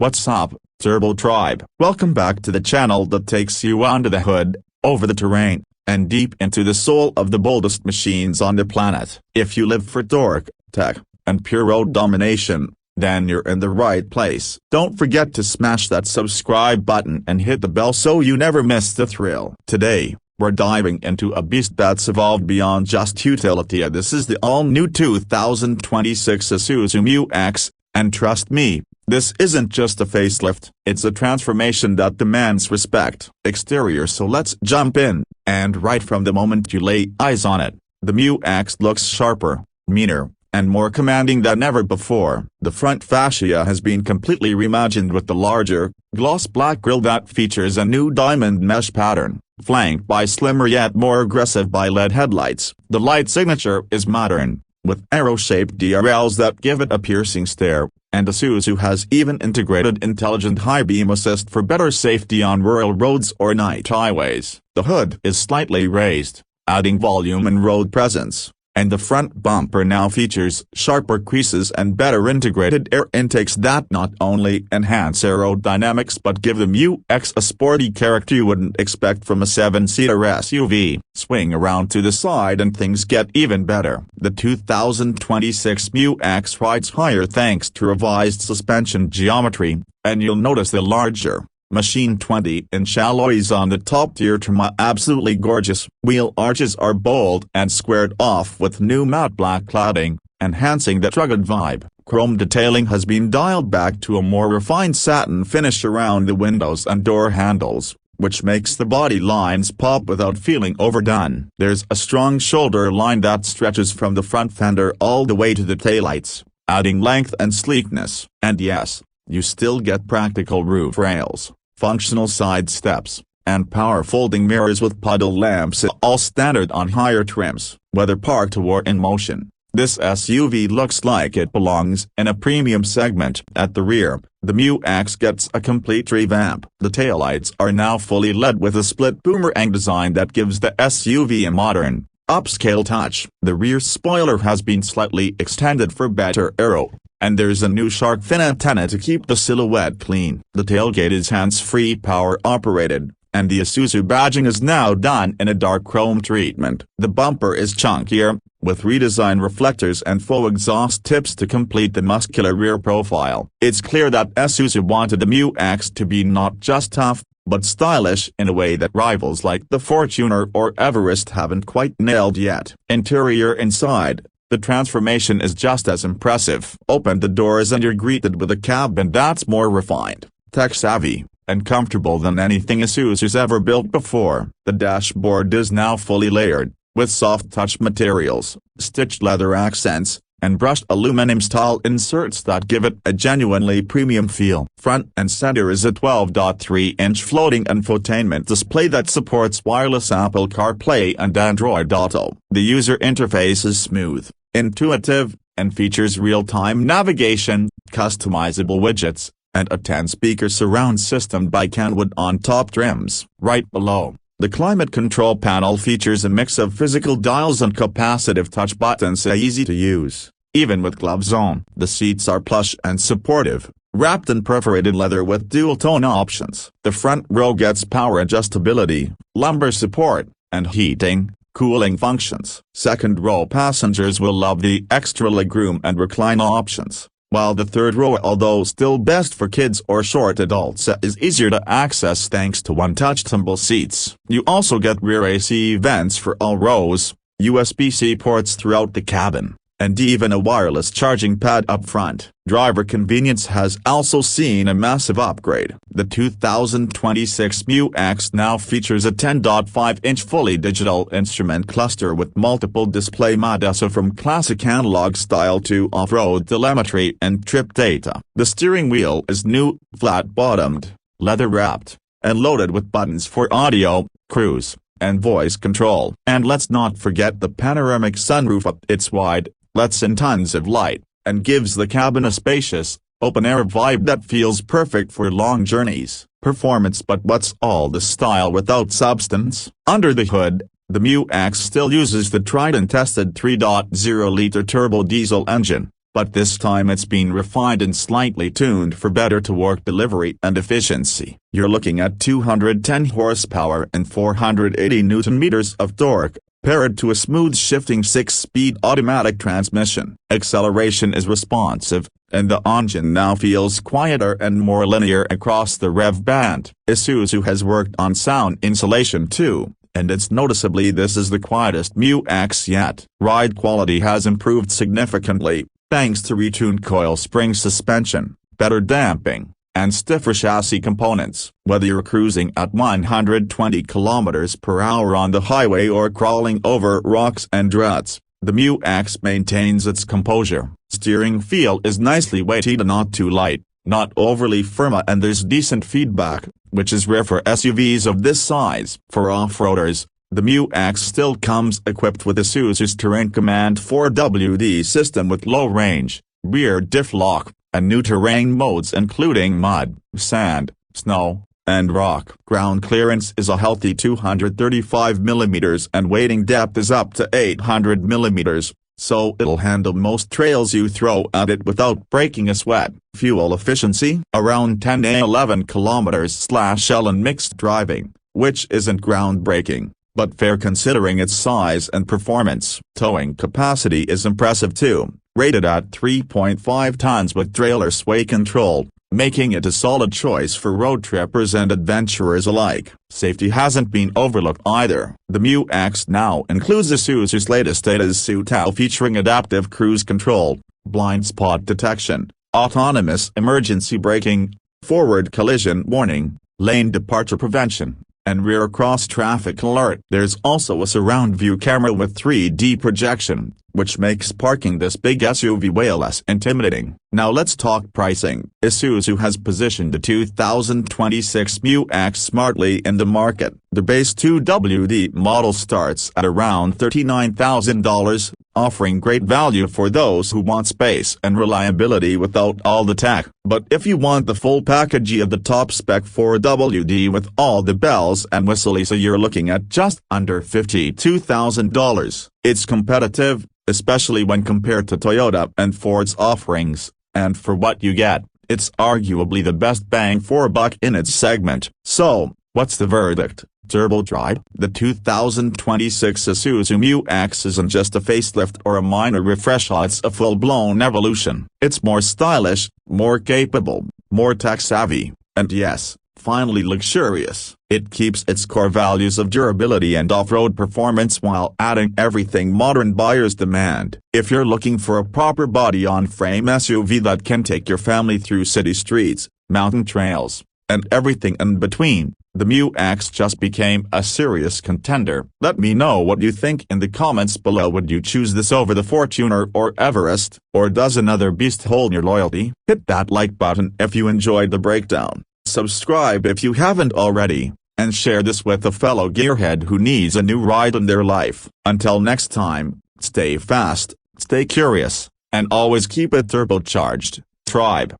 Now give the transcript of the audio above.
What's up, Turbo Tribe? Welcome back to the channel that takes you under the hood, over the terrain, and deep into the soul of the boldest machines on the planet. If you live for torque, tech, and pure road domination, then you're in the right place. Don't forget to smash that subscribe button and hit the bell so you never miss the thrill. Today, we're diving into a beast that's evolved beyond just utility. This is the all-new 2026 Isuzu MU-X, and trust me, this isn't just a facelift, it's a transformation that demands respect. Exterior. So let's jump in, and right from the moment you lay eyes on it, the MU-X looks sharper, meaner, and more commanding than ever before. The front fascia has been completely reimagined with the larger, gloss black grille that features a new diamond mesh pattern, flanked by slimmer yet more aggressive bi-LED headlights. The light signature is modern, with arrow-shaped DRLs that give it a piercing stare, and Isuzu has even integrated intelligent high beam assist for better safety on rural roads or night highways. The hood is slightly raised, adding volume and road presence, and the front bumper now features sharper creases and better integrated air intakes that not only enhance aerodynamics but give the MU-X a sporty character you wouldn't expect from a 7-seater SUV. Swing around to the side and things get even better. The 2026 MU-X rides higher thanks to revised suspension geometry, and you'll notice the larger, Machine 20-inch alloys on the top-tier trim are absolutely gorgeous. Wheel arches are bold and squared off with new matte black cladding, enhancing the rugged vibe. Chrome detailing has been dialed back to a more refined satin finish around the windows and door handles, which makes the body lines pop without feeling overdone. There's a strong shoulder line that stretches from the front fender all the way to the taillights, adding length and sleekness. And yes, you still get practical roof rails, functional side steps, and power folding mirrors with puddle lamps, all standard on higher trims. Whether parked or in motion, this SUV looks like it belongs in a premium segment. At the rear, the MU-X gets a complete revamp. The taillights are now fully LED with a split boomerang design that gives the SUV a modern, upscale touch. The rear spoiler has been slightly extended for better aero, and there's a new shark fin antenna to keep the silhouette clean. The tailgate is hands-free power operated, and the Isuzu badging is now done in a dark chrome treatment. The bumper is chunkier, with redesigned reflectors and faux exhaust tips to complete the muscular rear profile. It's clear that Isuzu wanted the MU-X to be not just tough, but stylish in a way that rivals like the Fortuner or Everest haven't quite nailed yet. Interior. Inside, the transformation is just as impressive. Open the doors and you're greeted with a cabin that's more refined, tech-savvy, and comfortable than anything Isuzu's ever built before. The dashboard is now fully layered, with soft-touch materials, stitched leather accents, and brushed aluminum-style inserts that give it a genuinely premium feel. Front and center is a 12.3-inch floating infotainment display that supports wireless Apple CarPlay and Android Auto. The user interface is smooth, intuitive, and features real-time navigation, customizable widgets, and a 10-speaker surround system by Kenwood on top trims. Right below, the climate control panel features a mix of physical dials and capacitive touch buttons, easy to use, even with gloves on. The seats are plush and supportive, wrapped in perforated leather with dual-tone options. The front row gets power adjustability, lumbar support, and heating, cooling functions. Second row passengers will love the extra legroom and recline options, while the third row, although still best for kids or short adults, is easier to access thanks to one-touch tumble seats. You also get rear AC vents for all rows, USB-C ports throughout the cabin, and even a wireless charging pad up front. Driver convenience has also seen a massive upgrade. The 2026 MU-X now features a 10.5-inch fully digital instrument cluster with multiple display modes, from classic analog style to off-road telemetry and trip data. The steering wheel is new, flat-bottomed, leather-wrapped, and loaded with buttons for audio, cruise, and voice control. And let's not forget the panoramic sunroof. It's wide, lets in tons of light, and gives the cabin a spacious, open-air vibe that feels perfect for long journeys. Performance. But what's all the style without substance? Under the hood, the MU-X still uses the tried and tested 3.0-liter turbo diesel engine, but this time it's been refined and slightly tuned for better torque delivery and efficiency. You're looking at 210 horsepower and 480 Nm of torque, paired to a smooth shifting 6-speed automatic transmission. Acceleration is responsive, and the engine now feels quieter and more linear across the rev band. Isuzu has worked on sound insulation too, and it's noticeably this is the quietest MU-X yet. Ride quality has improved significantly, thanks to retuned coil spring suspension, better damping, and stiffer chassis components. Whether you're cruising at 120 km/h on the highway or crawling over rocks and ruts, the MU-X maintains its composure. Steering feel is nicely weighted and not too light, not overly firm, and there's decent feedback, which is rare for SUVs of this size. For off-roaders, the MU-X still comes equipped with Isuzu's Terrain Command 4WD system with low range, rear diff lock, and new terrain modes including mud, sand, snow, and rock. Ground clearance is a healthy 235 mm and wading depth is up to 800 mm, so it'll handle most trails you throw at it without breaking a sweat. Fuel efficiency, around 10–11 km/L in mixed driving, which isn't groundbreaking, but fair considering its size and performance. Towing capacity is impressive too, rated at 3.5 tons with trailer sway control, making it a solid choice for road trippers and adventurers alike. Safety hasn't been overlooked either. The MU-X now includes Isuzu's latest ADAS suite featuring adaptive cruise control, blind spot detection, autonomous emergency braking, forward collision warning, lane departure prevention, and rear cross-traffic alert. There's also a surround view camera with 3D projection, which makes parking this big SUV way less intimidating. Now let's talk pricing. Isuzu has positioned the 2026 MU-X smartly in the market. The base 2WD model starts at around $39,000, offering great value for those who want space and reliability without all the tech. But if you want the full package of the top spec 4WD with all the bells and whistles, so you're looking at just under $52,000. It's competitive, especially when compared to Toyota and Ford's offerings, and for what you get, it's arguably the best bang for buck in its segment. So, what's the verdict? Turbocharged? The 2026 Isuzu MU-X isn't just a facelift or a minor refresh, it's a full-blown evolution. It's more stylish, more capable, more tech-savvy, and yes, finally luxurious. It keeps its core values of durability and off-road performance while adding everything modern buyers demand. If you're looking for a proper body-on-frame SUV that can take your family through city streets, mountain trails, and everything in between, the MU-X just became a serious contender. Let me know what you think in the comments below. Would you choose this over the Fortuner or Everest, or does another beast hold your loyalty? Hit that like button if you enjoyed the breakdown, subscribe if you haven't already, and share this with a fellow gearhead who needs a new ride in their life. Until next time, stay fast, stay curious, and always keep it turbocharged, tribe.